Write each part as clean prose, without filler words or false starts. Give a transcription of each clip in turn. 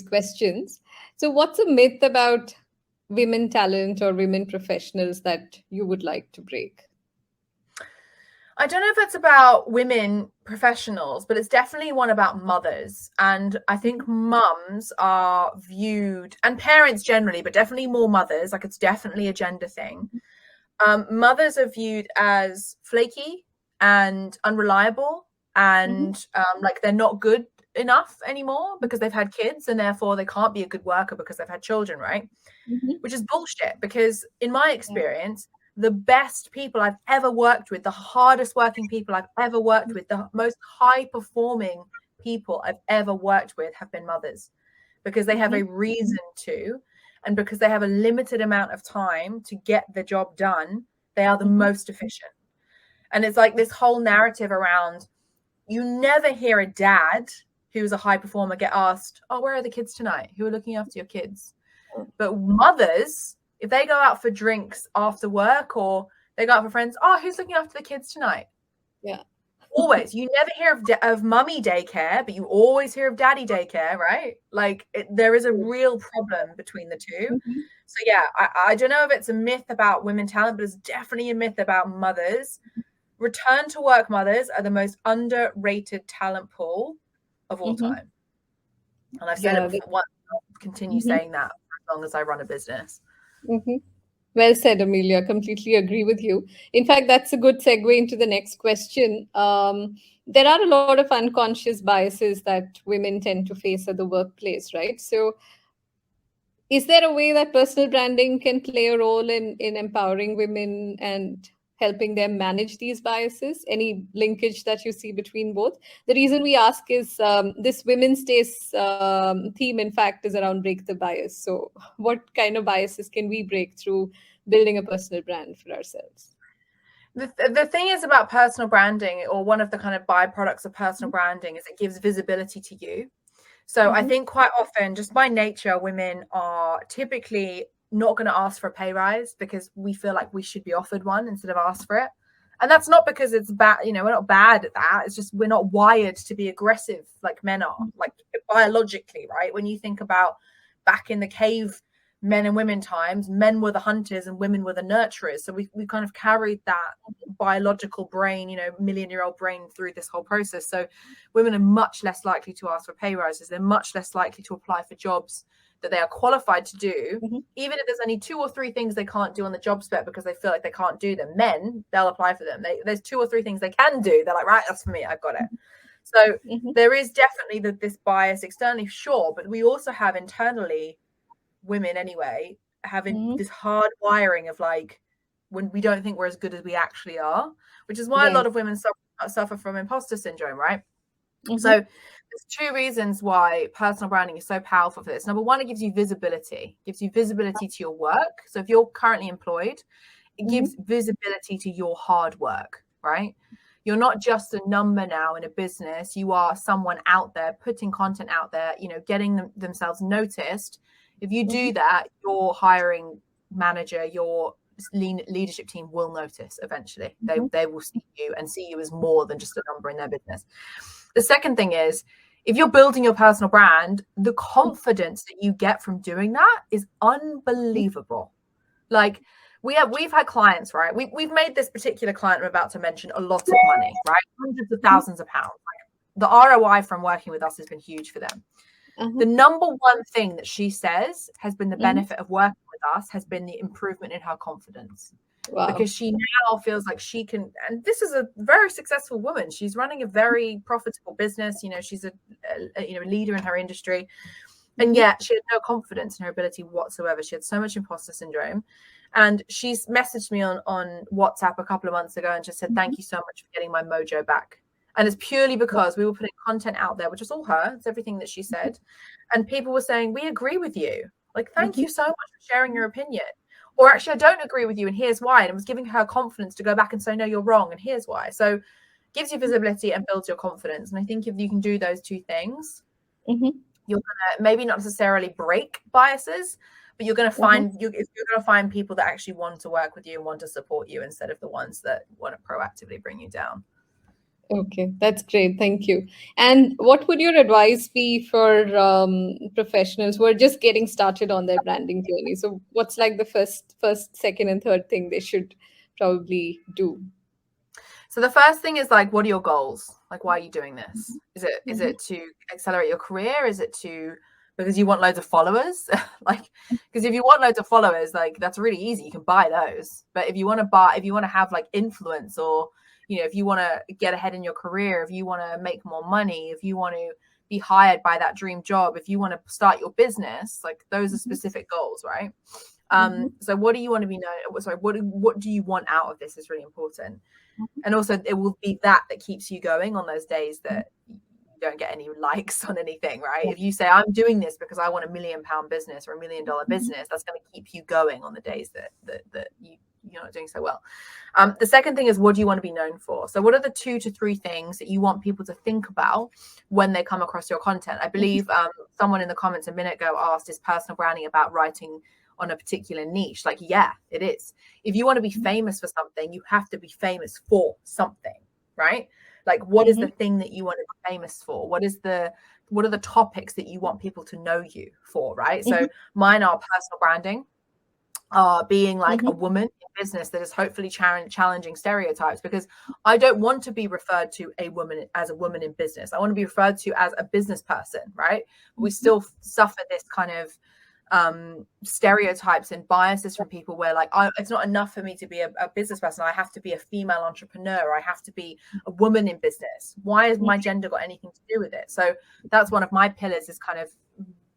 questions. So, what's a myth about women talent or women professionals that you would like to break? I don't know if it's about women professionals, but it's definitely one about mothers. And I think mums are viewed, and parents generally, but definitely more mothers, like it's definitely a gender thing. Mothers are viewed as flaky and unreliable, and like they're not good enough anymore because they've had kids, and therefore they can't be a good worker because they've had children, right? Which is bullshit, because in my experience, the best people I've ever worked with, the hardest working people I've ever worked with, the most high performing people I've ever worked with have been mothers, because they have a reason to, and because they have a limited amount of time to get the job done, they are the most efficient. And it's like this whole narrative around, you never hear a dad who's a high performer get asked, oh, where are the kids tonight? Who are looking after your kids? But mothers, if they go out for drinks after work or they go out for friends, oh, who's looking after the kids tonight? Yeah. Always. You never hear of mummy daycare, but you always hear of daddy daycare, right? Like there is a real problem between the two. So yeah, I don't know if it's a myth about women talent, but it's definitely a myth about mothers. Return to work mothers are the most underrated talent pool of all time. And I've said it before, once, I'll continue saying that as long as I run a business. Well said, Amelia. Completely agree with you. In fact, that's a good segue into the next question. There are a lot of unconscious biases that women tend to face at the workplace, right? So, is there a way that personal branding can play a role in empowering women and helping them manage these biases? Any linkage that you see between both? The reason we ask is this Women's Day's theme, in fact, is around break the bias. So, what kind of biases can we break through building a personal brand for ourselves? The thing is about personal branding, or one of the kind of byproducts of personal branding, is it gives visibility to you. So I think quite often, just by nature, women are typically not going to ask for a pay rise because we feel like we should be offered one instead of ask for it. And that's not because it's bad, we're not bad at that. It's just we're not wired to be aggressive like men are, like biologically, right? When you think about back in the cave men and women times, men were the hunters and women were the nurturers. So we kind of carried that biological brain, million-year-old brain through this whole process. So women are much less likely to ask for pay rises. They're much less likely to apply for jobs that they are qualified to do, even if there's only 2 or 3 things they can't do on the job spec because they feel like they can't do them. Men, they'll apply for them. There's 2 or 3 things they can do. They're like, right, that's for me. I've got it. So there is definitely this bias externally, sure, but we also have internally, women anyway, having this hard wiring of like, when we don't think we're as good as we actually are, which is why a lot of women suffer from imposter syndrome, right? So there's 2 reasons why personal branding is so powerful for this. Number one, it gives you visibility. It gives you visibility to your work. So if you're currently employed, it gives visibility to your hard work, right? You're not just a number now in a business. You are someone out there putting content out there, getting themselves noticed. If you do that, your hiring manager, your leadership team will notice eventually. They will see you and see you as more than just a number in their business. The second thing is, if you're building your personal brand, the confidence that you get from doing that is unbelievable. Like we've had clients, right? We've made this particular client I'm about to mention a lot of money, right? Hundreds of thousands of pounds. Like, the ROI from working with us has been huge for them. The number one thing that she says has been the benefit of working with us has been the improvement in her confidence. Wow. Because she now feels like she can, and this is a very successful woman. She's running a very profitable business. She's a leader in her industry. And yet she had no confidence in her ability whatsoever. She had so much imposter syndrome. And she's messaged me on WhatsApp a couple of months ago and just said, thank you so much for getting my mojo back. And it's purely because we were putting content out there, which is all her. It's everything that she said. And people were saying, we agree with you. Like, thank you so much for sharing your opinion. Or actually, I don't agree with you, and here's why. And it was giving her confidence to go back and say, no, you're wrong, and here's why. So it gives you visibility and builds your confidence. And I think if you can do those 2 things, you're going to maybe not necessarily break biases, but you're going to find you're going to find people that actually want to work with you and want to support you instead of the ones that want to proactively bring you down. Okay, that's great. Thank you. And what would your advice be for professionals who are just getting started on their branding journey? So, what's like the first, second, and third thing they should probably do? So the first thing is like, what are your goals? Like, why are you doing this? Is Mm-hmm. it to accelerate your career? Is it to because you want loads of followers? Like, because if you want loads of followers, like that's really easy. You can buy those. But if you want to have like influence, or if you want to get ahead in your career, if you want to make more money, if you want to be hired by that dream job, if you want to start your business, like those are specific goals, right? Mm-hmm. So what do you want to be known? Sorry, what do you want out of this is really important. And also it will be that keeps you going on those days that you don't get any likes on anything, right? If you say I'm doing this because I want a £1 million business or $1 million business, that's going to keep you going on the days that you're not doing so well. The second thing is, what do you want to be known for? So what are the 2 to 3 things that you want people to think about when they come across your content? I believe someone in the comments a minute ago asked, is personal branding about writing on a particular niche? Like, yeah, it is. If you want to be famous for something, you have to be famous for something, right? Like, what is the thing that you want to be famous for? What are the topics that you want people to know you for, right? So mine are personal branding, being like a woman in business that is hopefully challenging stereotypes, because I don't want to be referred to a woman as a woman in business. I want to be referred to as a business person, right? We still suffer this kind of stereotypes and biases from people where like, it's not enough for me to be a business person. I have to be a female entrepreneur. I have to be a woman in business. Why has my gender got anything to do with it? So that's one of my pillars, is kind of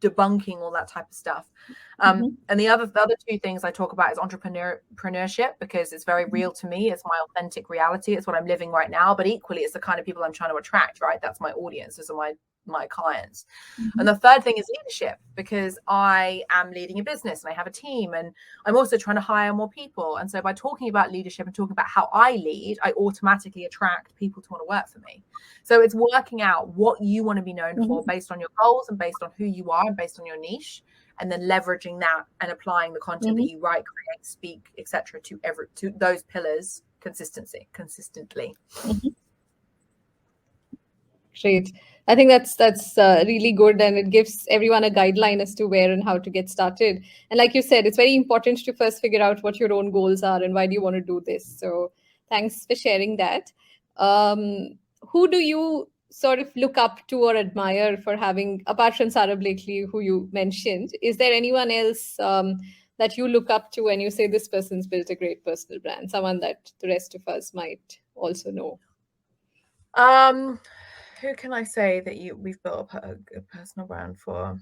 debunking all that type of stuff. And the other 2 things I talk about is entrepreneurship, because it's very real to me. It's my authentic reality. It's what I'm living right now. But equally, it's the kind of people I'm trying to attract, right? That's my audience. Those are my clients. And the third thing is leadership, because I am leading a business and I have a team, and I'm also trying to hire more people. And so by talking about leadership and talking about how I lead, I automatically attract people to want to work for me. So it's working out what you want to be known for based on your goals and based on who you are and based on your niche, and then leveraging that and applying the content that you write, create, speak, etc. to those pillars consistently. Great. I think that's really good, and it gives everyone a guideline as to where and how to get started. And like you said, it's very important to first figure out what your own goals are and why do you want to do this. So thanks for sharing that. Who do you sort of look up to or admire for having, apart from Sarah Blakely, who you mentioned, is there anyone else that you look up to and you say this person's built a great personal brand, someone that the rest of us might also know? Who can I say that we've built a personal brand for?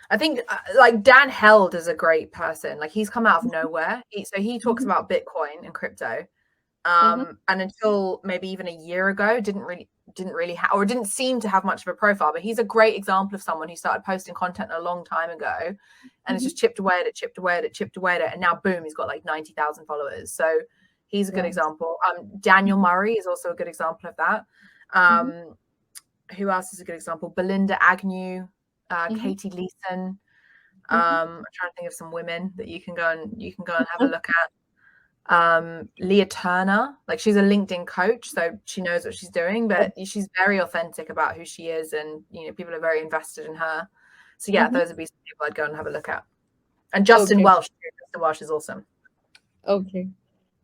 I think like Dan Held is a great person. Like, he's come out of nowhere. He talks about Bitcoin and crypto. And until maybe even a year ago, didn't really have, or didn't seem to have much of a profile. But he's a great example of someone who started posting content a long time ago, and it's just chipped away at it, and now boom, he's got like 90,000 followers. So he's a good example. Daniel Murray is also a good example of that. Who else is a good example? Belinda Agnew, Katie Leeson. I'm trying to think of some women that you can go and have a look at. Leah Turner, like, she's a LinkedIn coach, so she knows what she's doing, but she's very authentic about who she is, and people are very invested in her. So yeah, those would be some people I'd go and have a look at. And Justin Welsh is awesome. Okay,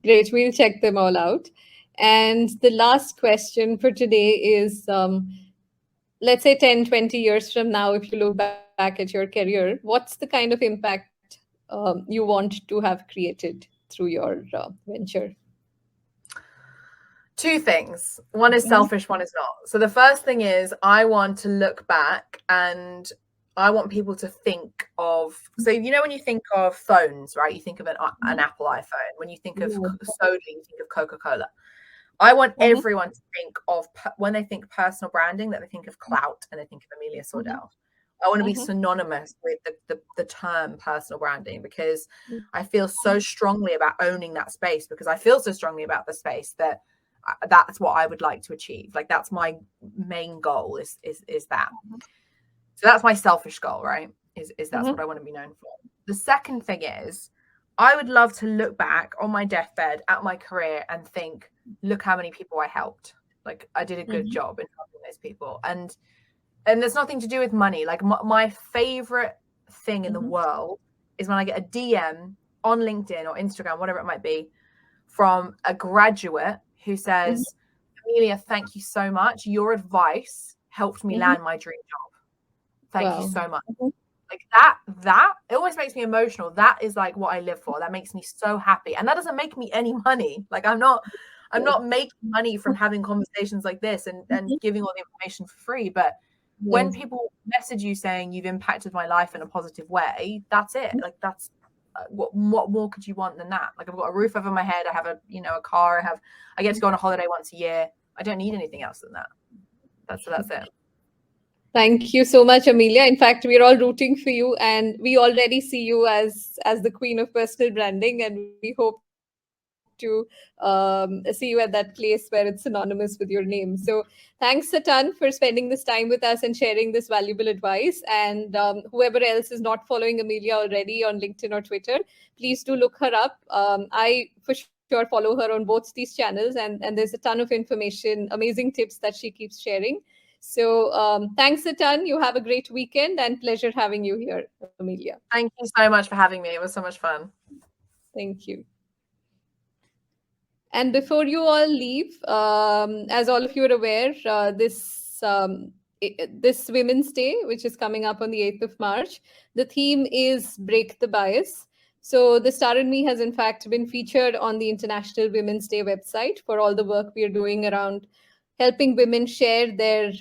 great. We'll check them all out. And the last question for today is, let's say 10, 20 years from now, if you look back at your career, what's the kind of impact you want to have created through your venture? 2 things. One is selfish, one is not. So the first thing is, I want to look back and I want people to think of, so when you think of phones, right? You think of an Apple iPhone. When you think of soda, you think of Coca-Cola. I want everyone to think of, when they think personal branding, that they think of clout and they think of Amelia Sordell. I want to be synonymous with the term personal branding, because I feel so strongly about owning that space, because I feel so strongly about the space that that's what I would like to achieve. Like, that's my main goal is that. So that's my selfish goal, right? Is that's what I want to be known for. The second thing is, I would love to look back on my deathbed at my career and think, look how many people I helped. Like I did a good Mhm. job in helping those people. And there's nothing to do with money. Like my favorite thing in the Mhm. world is when I get a DM on LinkedIn or Instagram, whatever it might be, from a graduate who Mhm. says, Amelia, thank you so much. Your advice helped me Mhm. land my dream job. Thank you Wow. so much. Mhm. Like that it always makes me emotional. That is like what I live for. That makes me so happy. And that doesn't make me any money. Like I'm not making money from having conversations like this and Mhm. giving all the information for free. But when Yes. people message you saying you've impacted my life in a positive way, that's it. Like that's what more could you want than that? Like I've got a roof over my head. I have a car. I get to go on a holiday once a year. I don't need anything else than that. That's it. Thank you so much, Amelia. In fact, we're all rooting for you, and we already see you as the queen of personal branding, and we hope to see you at that place where it's synonymous with your name. So, thanks a ton for spending this time with us and sharing this valuable advice. And whoever else is not following Amelia already on LinkedIn or Twitter, please do look her up. I for sure follow her on both these channels, and there's a ton of information, amazing tips that she keeps sharing. So, thanks a ton. You have a great weekend and pleasure having you here, Amelia. Thank you so much for having me. It was so much fun. Thank you. And before you all leave, as all of you are aware, this Women's Day, which is coming up on the 8th of March, the theme is Break the Bias. So the Star and Me has in fact been featured on the International Women's Day website for all the work we are doing around helping women share their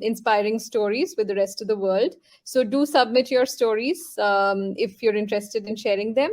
inspiring stories with the rest of the world. So do submit your stories if you're interested in sharing them.